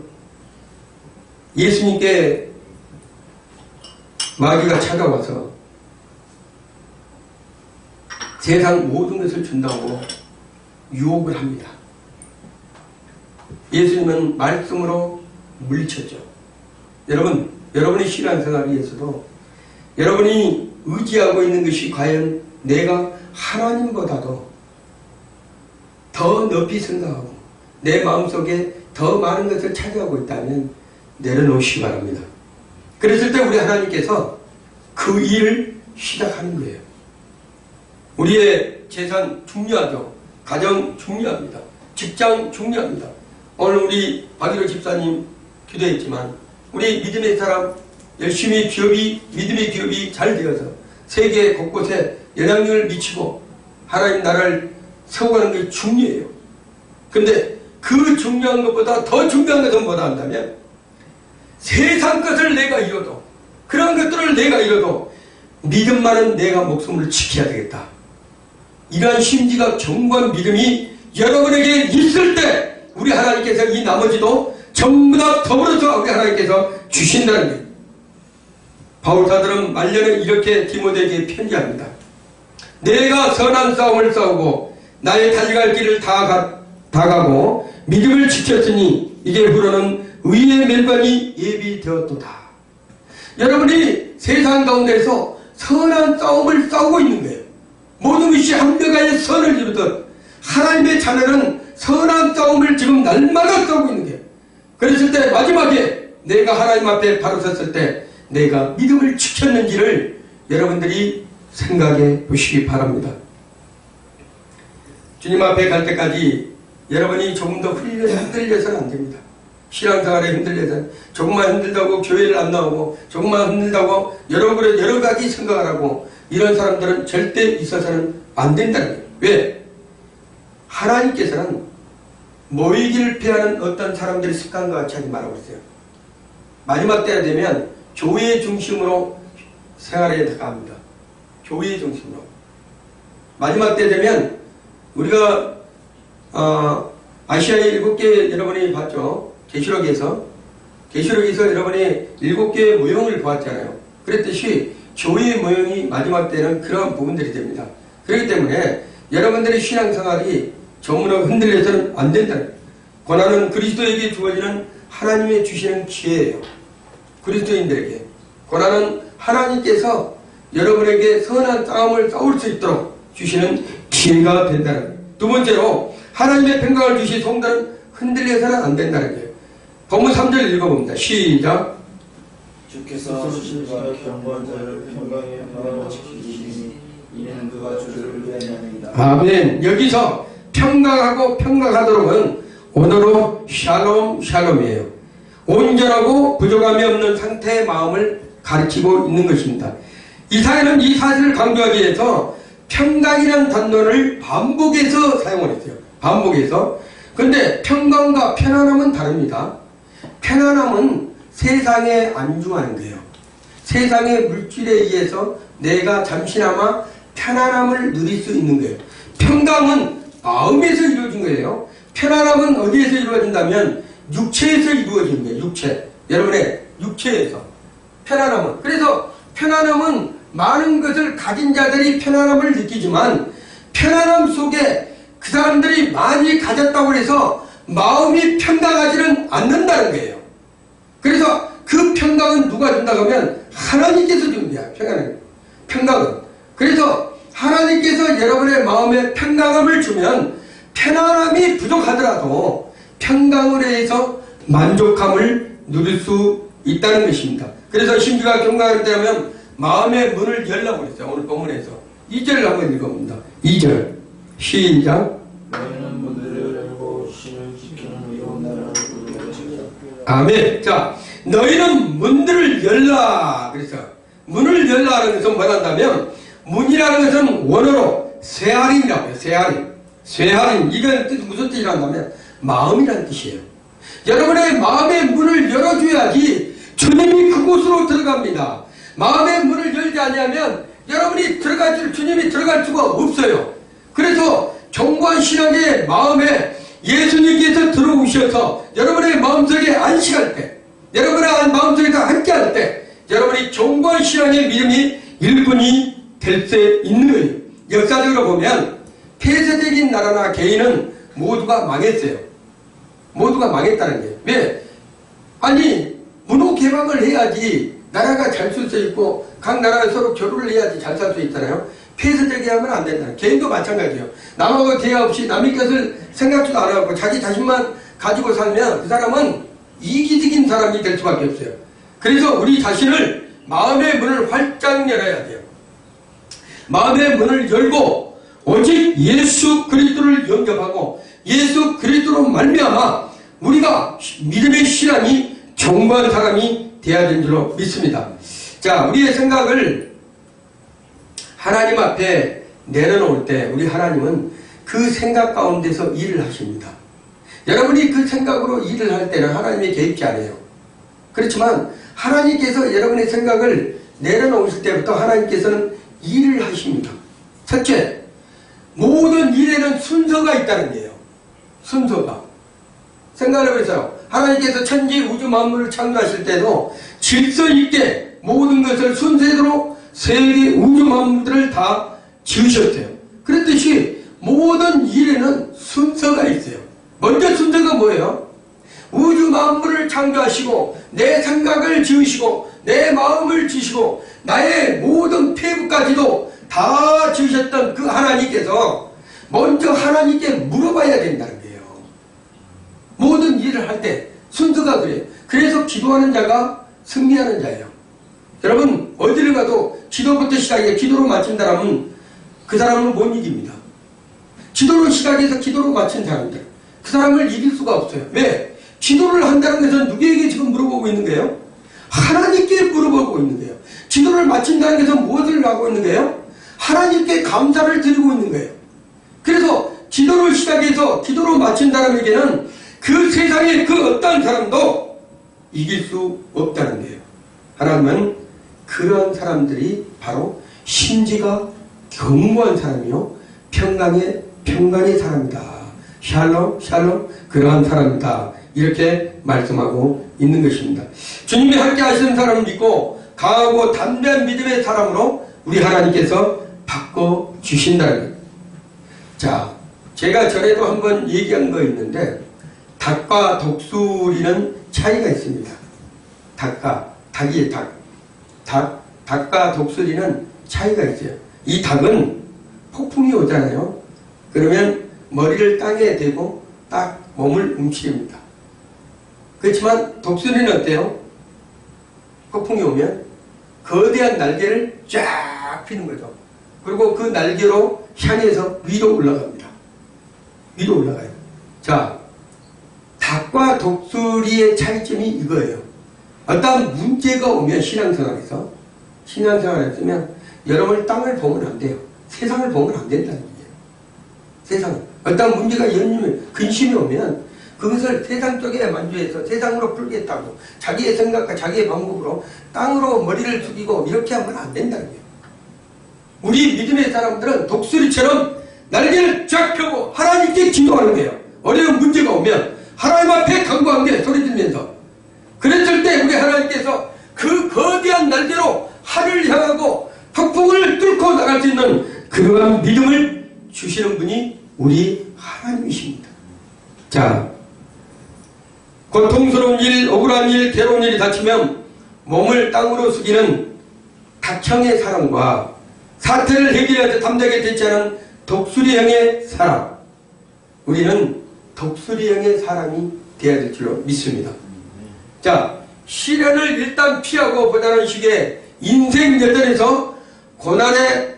S1: 예수님께 마귀가 찾아와서 세상 모든 것을 준다고 유혹을 합니다. 예수님은 말씀으로 물리쳤죠. 여러분, 여러분의 신앙생활 위해서도 여러분이 의지하고 있는 것이 과연 내가 하나님보다도 더 높이 생각하고 내 마음속에 더 많은 것을 차지하고 있다면 내려놓으시기 바랍니다. 그랬을 때 우리 하나님께서 그 일을 시작하는 거예요. 우리의 재산 중요하죠. 가정 중요합니다. 직장 중요합니다. 오늘 우리 박일호 집사님 기도했지만 우리 믿음의 사람 열심히 믿음의 기업이 잘 되어서 세계 곳곳에 영향력을 미치고 하나님 나라를 세워가는 게 중요해요. 근데 그 중요한 것보다 더 중요한 것은 뭐다 한다면 세상 것을 내가 잃어도 그런 것들을 내가 잃어도 믿음만은 내가 목숨을 지켜야 되겠다. 이러한 심지가 견고한 믿음이 여러분에게 있을 때 우리 하나님께서 이 나머지도 전부 다 더불어서 우리 하나님께서 주신다는 거예요. 바울 사도는 말년에 이렇게 디모데에게 편지합니다. 내가 선한 싸움을 싸우고 나의 달려갈 길을 다 가고 믿음을 지켰으니 이제 후로는 의의 멸관이 예비되었도다. 여러분이 세상 가운데서 선한 싸움을 싸우고 있는 거예요. 모든 것이 한벽하에 선을 이루듯 하나님의 자녀는 선한 싸움을 지금 날마다 싸우고 있는 거예요. 그랬을 때 마지막에 내가 하나님 앞에 바로 섰을 때 내가 믿음을 지켰는지를 여러분들이 생각해 보시기 바랍니다. 주님 앞에 갈 때까지 여러분이 조금 더 흔들려서는 안 됩니다. 신앙생활에 흔들려서 조금만 힘들다고 교회를 안 나오고 조금만 힘들다고 여러 가지 생각을 하고 이런 사람들은 절대 있어서는 안 된다는 거예요. 왜? 하나님께서는 모이기를 피하는 어떤 사람들의 습관과 같이 하지 말라고 했어요. 마지막 때가 되면 교회 중심으로 생활해야 합니다. 교회 중심으로. 마지막 때 되면 우리가 아시아의 7개 여러분이 봤죠. 계시록에서 여러분이 7개의 모형을 보았잖아요. 그랬듯이 교회의 모형이 마지막 때는 그런 부분들이 됩니다. 그렇기 때문에 여러분들의 신앙생활이 정으로 흔들려서는 안 된다는 거예요. 고난은 그리스도에게 주어지는 하나님의 주시는 기회예요. 그리스도인들에게 고난은 하나님께서 여러분에게 선한 싸움을 싸울 수 있도록 주시는 기회가 된다는 거예요. 두 번째로 하나님의 평강을 주시 성도는 흔들려서는 안 된다는 거예요. 본문 3절 읽어봅니다. 시작.
S3: 주께서 신과 경건한 자를 평강의 평강을 지키시니 이는 그가 주를 위하여입니다.
S1: 아멘. 여기서 평강하고 평강하도록은 오늘로 샬롬이에요. 온전하고 부족함이 없는 상태의 마음을 가르치고 있는 것입니다. 이사야는 이 사실을 강조하기 위해서 평강이라는 단어를 반복해서 사용을 했어요. 반복해서. 근데 평강과 편안함은 다릅니다. 편안함은 세상에 안주하는 거예요. 세상의 물질에 의해서 내가 잠시나마 편안함을 누릴 수 있는 거예요. 평강은 마음에서 이루어진 거예요. 편안함은 어디에서 이루어진다면 육체에서 이루어진 거예요. 육체. 여러분의 육체에서. 편안함은. 그래서 편안함은 많은 것을 가진 자들이 편안함을 느끼지만 편안함 속에 그 사람들이 많이 가졌다고 해서 마음이 평강하지는 않는다는 거예요. 그래서 그 평강은 누가 준다고 하면 하나님께서 줍니다. 평강은. 그래서 하나님께서 여러분의 마음에 평강함을 주면 편안함이 부족하더라도 평강을 해서 만족함을 누릴 수 있다는 것입니다. 그래서 심지가 경강할 때 하면 마음의 문을 열라고 했어요. 오늘 본문에서 2절을 한번 읽어봅니다. 2절 시작.
S2: 너희는 문들을 열고 신을 지키는 의로운 나라를 부르짖으라.
S1: 아멘. 자, 너희는 문들을 열라. 그래서 문을 열라 하는 것은 뭐란다면 문이라는 것은 원어로 쇠하림이라고 해요. 쇠하림. 이건 뜻이 무슨 뜻이란다면 마음이라는 뜻이에요. 여러분의 마음의 문을 열어줘야지 주님이 그곳으로 들어갑니다. 마음의 문을 열지 않으면 여러분이 주님이 들어갈 수가 없어요. 그래서 견고한 신앙의 마음에 예수님께서 들어오셔서 여러분의 마음속에 안식할 때, 여러분의 마음속에서 함께할 때 여러분이 견고한 신앙의 믿음이 일꾼이 될 수 있는 거예요. 역사적으로 보면 폐쇄적인 나라나 개인은 모두가 망했어요. 모두가 망했다는 거예요. 왜? 아니 문호 개방을 해야지 나라가 잘 쓸 수 있고 각 나라가 서로 교류를 해야지 잘 살 수 있잖아요. 폐쇄되게 하면 안 된다. 개인도 마찬가지예요. 남하고 대화 없이 남의 것을 생각지도 안 하고 자기 자신만 가지고 살면 그 사람은 이기적인 사람이 될 수밖에 없어요. 그래서 우리 자신을 마음의 문을 활짝 열어야 돼요. 마음의 문을 열고 오직 예수 그리스도를 영접하고 예수 그리스도로 말미암아 우리가 믿음의 신앙이 견고한 사람이 되어야 되는 줄로 믿습니다. 자, 우리의 생각을 하나님 앞에 내려놓을 때 우리 하나님은 그 생각 가운데서 일을 하십니다. 여러분이 그 생각으로 일을 할 때는 하나님이 개입지 않아요. 그렇지만 하나님께서 여러분의 생각을 내려놓으실 때부터 하나님께서는 일을 하십니다. 첫째, 모든 일에는 순서가 있다는 거예요. 순서가. 생각을 해보세요. 하나님께서 천지 우주 만물을 창조하실 때도 질서 있게 모든 것을 순서대로 세계 우주 만물들을 다 지으셨어요. 그랬듯이 모든 일에는 순서가 있어요. 먼저 순서가 뭐예요? 우주 만물을 창조하시고 내 생각을 지으시고 내 마음을 지으시고 나의 모든 폐부까지도 다 지으셨던 그 하나님께서 먼저 하나님께 물어봐야 된다는 거예요. 모든 일을 할 때 순서가 그래요. 그래서 기도하는 자가 승리하는 자예요. 여러분 어디를 가도 기도부터 시작해 기도로 마친 사람은 그 사람을 못 이깁니다. 기도로 시작해서 기도로 마친 사람들 그 사람을 이길 수가 없어요. 왜? 기도를 한다는 것은 누구에게 지금 물어보고 있는 거예요? 하나님께 물어보고 있는 거예요. 기도를 마친다는 것은 무엇을 하고 있는 거예요? 하나님께 감사를 드리고 있는 거예요. 그래서 기도를 시작해서 기도로 마친 사람에게는 그 세상의 그 어떤 사람도 이길 수 없다는 거예요. 하나님은 그런 사람들이 바로 심지가 견고한 사람이요 평강의 사람이다. 샬롬 그러한 사람이다. 이렇게 말씀하고 있는 것입니다. 주님이 함께 하시는 사람을 믿고 강하고 담대한 믿음의 사람으로 우리 하나님께서 바꿔주신다는 거예요. 자, 제가 전에도 한번 얘기한 거 있는데 닭과 독수리는 차이가 있습니다. 닭과 독수리는 차이가 있어요. 이 닭은 폭풍이 오잖아요. 그러면 머리를 땅에 대고 딱 몸을 움츠립니다. 그렇지만 독수리는 어때요? 폭풍이 오면 거대한 날개를 쫙 펴는 거죠. 그리고 그 날개로 향해서 위로 올라갑니다. 위로 올라가요. 자, 닭과 독수리의 차이점이 이거예요. 어떤 문제가 오면 신앙생활에서 여러분 땅을 보면 안 돼요. 세상을 보면 안 된다는 얘기예요. 세상 어떤 문제가 근심이 오면 그것을 세상 쪽에 만주해서 세상으로 풀겠다고 자기의 생각과 자기의 방법으로 땅으로 머리를 숙이고 이렇게 하면 안 된다는 거예요. 우리 믿음의 사람들은 독수리처럼 날개를 쫙 펴고 하나님께 기도하는 거예요. 어려운 문제가 오면 하나님 앞에 간구하게 소리 들면서 그랬을 때 우리 하나님께서 그 거대한 날개로 하늘을 향하고 폭풍을 뚫고 나갈 수 있는 그러한 믿음을 주시는 분이 우리 하나님이십니다. 자, 고통스러운 일, 억울한 일, 괴로운 일이 닥치면 몸을 땅으로 숙이는 닭형의 사람과 사태를 해결해서 담대하게 대처하는 독수리형의 사람, 우리는 독수리형의 사람이 되어야 될 줄로 믿습니다. 자, 시련을 일단 피하고 보다는 식의 인생 여정에서 고난의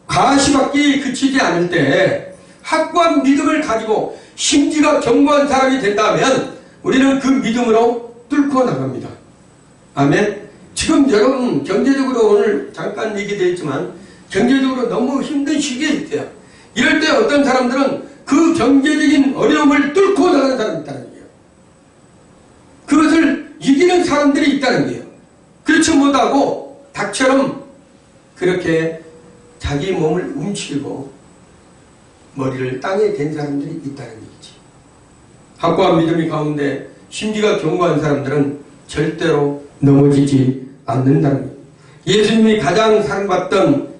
S1: 가시밭길이 그치지 않을 때 확고한 믿음을 가지고 심지가 견고한 사람이 된다면 우리는 그 믿음으로 뚫고 나갑니다. 아멘. 지금 여러분 경제적으로 오늘 잠깐 얘기되었지만 경제적으로 너무 힘든 시기에 있어요. 이럴 때 어떤 사람들은 그 경제적인 어려움을 뚫고 나가는 사람이 있다는 거예요. 그것을 이기는 사람들이 있다는 거예요. 그렇지 못하고 닭처럼 그렇게 자기 몸을 움츠리고 머리를 땅에 댄 사람들이 있다는 얘기지. 확고한 믿음이 가운데 심지가 견고한 사람들은 절대로 넘어지지 않는다는 거예요. 예수님께 가장 사랑받던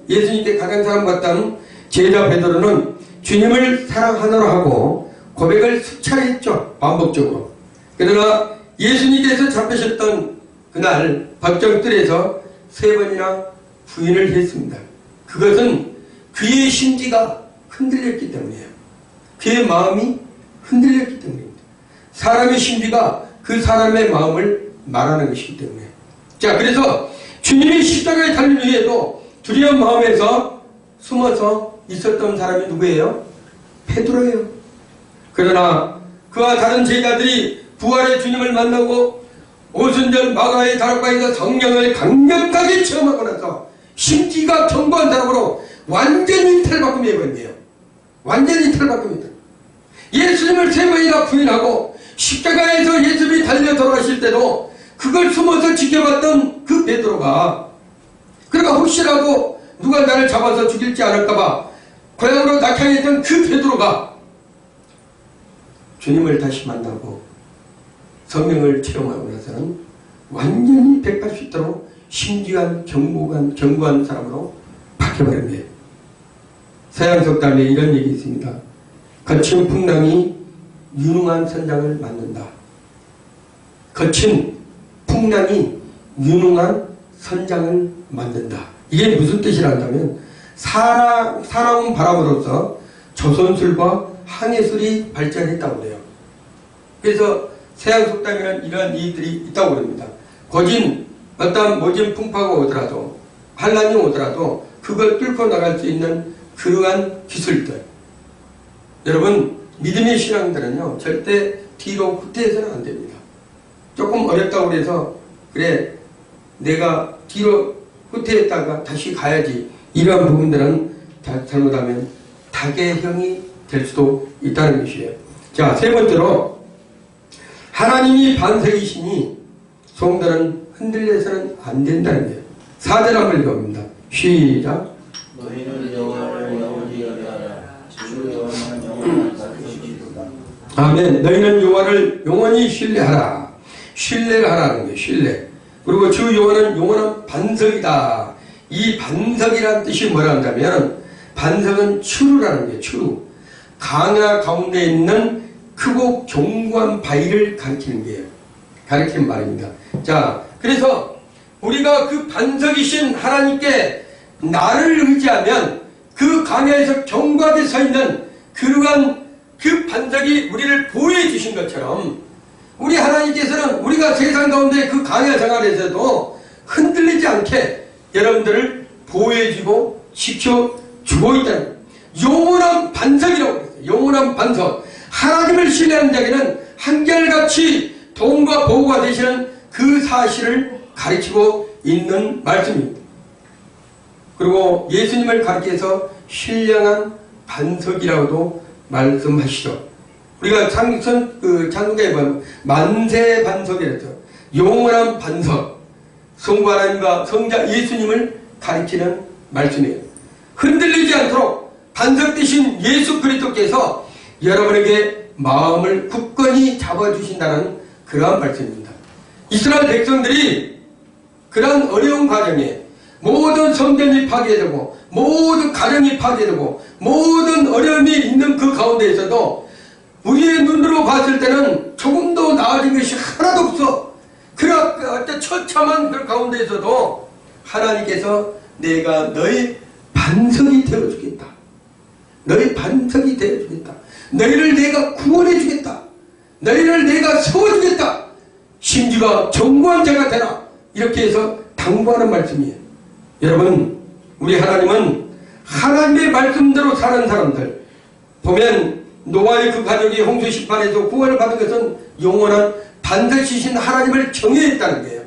S1: 제자 베드로는 주님을 사랑하노라 하고 고백을 수차례 했죠. 반복적으로. 그러나 예수님께서 잡히셨던 그날 법정뜰에서 3번이나 부인을 했습니다. 그것은 그의 심지가 흔들렸기 때문이에요. 그의 마음이 흔들렸기 때문입니다. 사람의 심지가 그 사람의 마음을 말하는 것이기 때문에. 자, 그래서 주님이 십자가에 달린 후에도 두려운 마음에서 숨어서 있었던 사람이 누구예요? 베드로예요. 그러나 그와 다른 제자들이 부활의 주님을 만나고 오순절 마가의 다락방에서 성령을 강력하게 체험하고 나서 심지가 견고한 사람으로 완전히 탈바꿈이 해버린대요. 완전히 탈바꿈이다. 예수님을 3번이나 부인하고 십자가에서 예수님이 달려 돌아가실 때도 그걸 숨어서 지켜봤던 그 베드로가, 그러니까 혹시라도 누가 나를 잡아서 죽일지 않을까봐 고향으로 낙향했던 그 베드로가 주님을 다시 만나고 성령을 체험하고 나서는 완전히 180도로 신기한 견고한 사람으로 바뀌어버린 거예요. 서양석담에 이런 얘기 있습니다. 거친 풍랑이 유능한 선장을 만든다. 거친 풍랑이 유능한 선장을 만든다. 이게 무슨 뜻이란다면 사나운 바람으로서 조선술과 항해술이 발전했다고 그래요. 그래서 서양속담에는 이런 이들이 있다고 그럽니다. 거진 어떤 모진 풍파가 오더라도 환란이 오더라도 그걸 뚫고 나갈 수 있는 그러한 기술들. 여러분, 믿음의 신앙들은요 절대 뒤로 후퇴해서는 안 됩니다. 조금 어렵다고 해서 그래 내가 뒤로 후퇴했다가 다시 가야지, 이러한 부분들은 잘못하면 타계형이 될 수도 있다는 것이에요. 자, 세 번째로 하나님이 반석이시니 성도는 흔들려서는 안 된다는 거예요. 4절 한번 읽어봅니다. 시작.
S2: 너희는 여호와를 영원히 예배하라. 주 여호와는 영원한 살으시리로다.
S1: 아멘. 너희는 여호와를 영원히 신뢰하라. 신뢰를 하라는 거예요. 신뢰. 그리고 주 여호와는 영원한 반석이다. 이 반석이라는 뜻이 뭐라 한다면 반석은 추루라는 거예요. 추루. 강야 가운데 있는 크고 견고한 바위를 가리키는 거예요. 가리키는 말입니다. 자, 그래서 우리가 그 반석이신 하나님께 나를 의지하면 그 강야에서 견고하게 서 있는 그러한 그 반석이 우리를 보호해 주신 것처럼 우리 하나님께서는 우리가 세상 가운데 그 강야 생활에서도 흔들리지 않게 여러분들을 보호해주고 지켜주고 있다는 영원한 반석이라고 했어요. 영원한 반석. 하나님을 신뢰하는 자에게는 한결같이 도움과 보호가 되시는 그 사실을 가르치고 있는 말씀입니다. 그리고 예수님을 가르쳐서 신령한 반석이라고도 말씀하시죠. 우리가 창국에 보면 만세 반석이랬죠. 영원한 반석. 성부 하나님과 성자 예수님을 가르치는 말씀이에요. 흔들리지 않도록 반석 되신 예수 그리스도께서 여러분에게 마음을 굳건히 잡아주신다는 그러한 말씀입니다. 이스라엘 백성들이 그러한 어려운 과정에 모든 성전이 파괴되고 모든 가정이 파괴되고 모든 어려움이 있는 그 가운데에서도 우리의 눈으로 봤을 때는 조금도 나아진 것이 하나도 없어. 그런 처참한 그 가운데에서도 하나님께서 내가 너의 반석이 되어주겠다. 너의 반석이 되어주겠다. 너희를 내가 구원해주겠다. 너희를 내가 세워주겠다. 심지어 견고한 자가 되라. 이렇게 해서 당부하는 말씀이에요. 여러분, 우리 하나님은 하나님의 말씀대로 사는 사람들 보면 노아의 그 가족이 홍수 심판에서 구원을 받은 것은 영원한 반석이신 하나님을 경외했다는 거예요.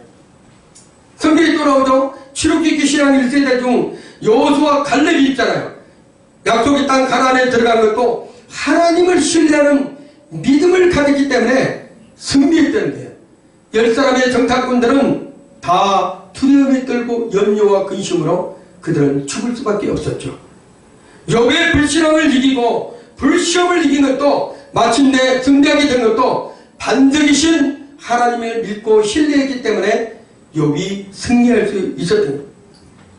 S1: 성경에 또 나오죠. 출애굽기 신앙 1세대 중 여호수아 갈렙이 있잖아요. 약속의 땅 가나안에 들어간 것도 하나님을 신뢰하는 믿음을 가졌기 때문에 승리했다는 거예요. 10사람의 정탐꾼들은 다 두려움에 떨고 염려와 근심으로 그들은 죽을 수밖에 없었죠. 욥의 불신앙을 이기고 불시험을 이긴 것도 마침내 승리하게 된 것도 반석이신 하나님을 믿고 신뢰했기 때문에 욥이 승리할 수 있었던 거예요.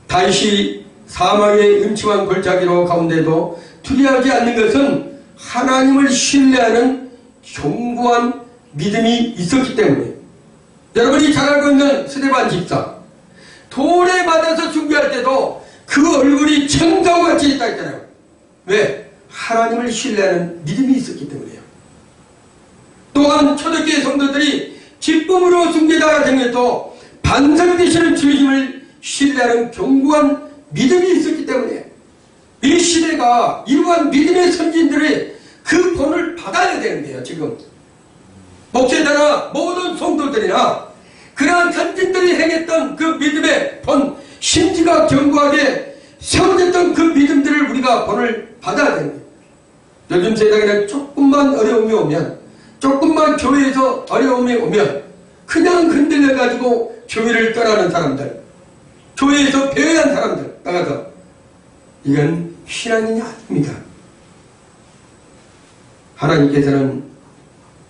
S1: 다윗이 사망의 음침한 골짜기로 가운데도 두려워하지 않는 것은 하나님을 신뢰하는 견고한 믿음이 있었기 때문에 여러분이 잘 알고 있는 스데반 집사 돌에 맞아서 준비할 때도 그 얼굴이 천사와 같이 있다 했잖아요. 왜? 하나님을 신뢰하는 믿음이 있었기 때문에요. 또한 초대교회 성도들이 기쁨으로 숨기다가 된 것도 반석 되시는 주님을 신뢰하는 견고한 믿음이 있었기 때문에 이 시대가 이러한 믿음의 선진들의 그 본을 받아야 되는 거예요. 지금 목회자나 모든 성도들이나 그러한 선진들이 행했던 그 믿음의 본 심지가 견고하게 세워졌던 그 믿음들을 우리가 본을 받아야 됩니다. 요즘 세상에는 조금만 어려움이 오면, 조금만 교회에서 어려움이 오면 그냥 흔들려가지고 교회를 떠나는 사람들, 교회에서 배회한 사람들 나가서, 이건 신앙이 아닙니다. 하나님께서는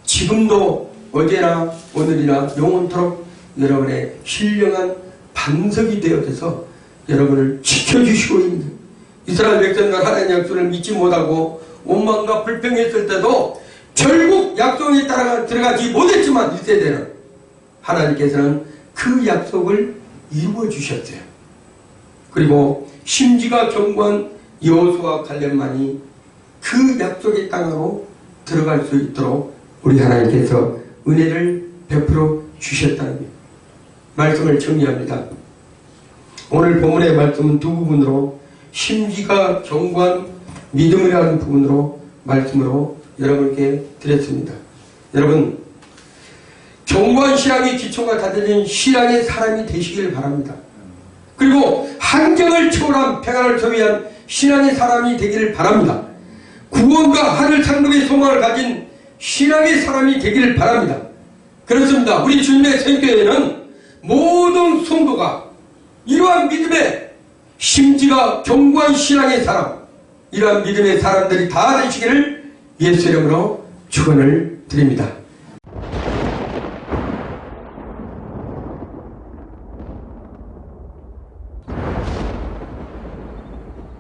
S1: 지금도 어제나 오늘이나 영원토록 여러분의 신령한 반석이 되어서 여러분을 지켜주시고 있는, 이스라엘 백성들 하나님의 약속을 믿지 못하고 원망과 불평했을 때도 결국 약속에 따라 들어가지 못했지만 1세대는 하나님께서는 그 약속을 이루어 주셨어요. 그리고 심지가 견고한 여호수아 갈렙만이 그 약속의 땅으로 들어갈 수 있도록 우리 하나님께서 은혜를 베풀어 주셨다는 것. 말씀을 정리합니다. 오늘 본문의 말씀은 두 부분으로, 심지가 견고한 믿음이라는 부분으로 말씀으로 여러분께 드렸습니다. 여러분, 견고한 신앙의 기초가 다져진 신앙의 사람이 되시길 바랍니다. 그리고 한정을 초월한 평안을 소유한 신앙의 사람이 되기를 바랍니다. 구원과 하늘 상급의 소망을 가진 신앙의 사람이 되기를 바랍니다. 그렇습니다. 우리 주님의 선교회는 모든 성도가 이러한 믿음의 심지가 견고한 신앙의 사람, 이러한 믿음의 사람들이 다 되시기를 예수 이름으로 축원을 드립니다.